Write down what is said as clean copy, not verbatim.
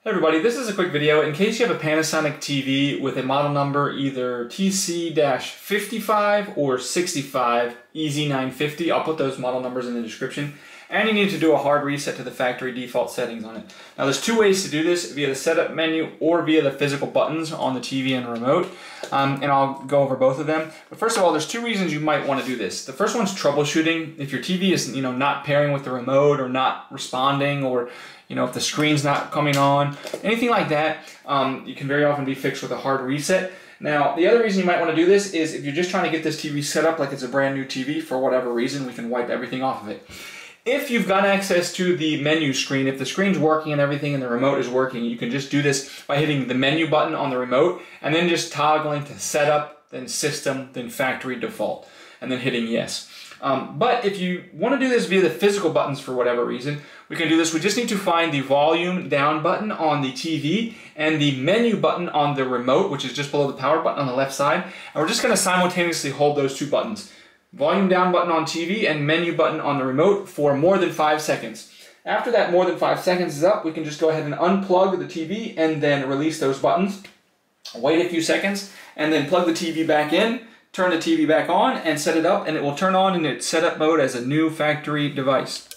Hey everybody, this is a quick video in case you have a Panasonic TV with a model number either TC-55 or 65EZ950. I'll put those model numbers in the description. And you need to do a hard reset to the factory default settings on it. Now there's two ways to do this, via the setup menu or via the physical buttons on the TV and remote. And I'll go over both of them. But first of all, there's two reasons you might want to do this. The first one's troubleshooting. If your TV is not pairing with the remote or not responding, or if the screen's not coming on, anything like that, you can very often be fixed with a hard reset. Now, the other reason you might want to do this is if you're just trying to get this TV set up like it's a brand new TV for whatever reason, we can wipe everything off of it. If you've got access to the menu screen, if the screen's working and everything and the remote is working, you can just do this by hitting the menu button on the remote and then just toggling to setup, then system, then factory default, and then hitting yes. But if you want to do this via the physical buttons for whatever reason, we can do this. We just need to find the volume down button on the TV and the menu button on the remote, which is just below the power button on the left side. And we're just going to simultaneously hold those two buttons. Volume down button on TV and menu button on the remote for more than 5 seconds. After that more than 5 seconds is up, we can just go ahead and unplug the TV and then release those buttons. Wait a few seconds and then plug the TV back in, turn the TV back on and set it up, and it will turn on in its setup mode as a new factory device.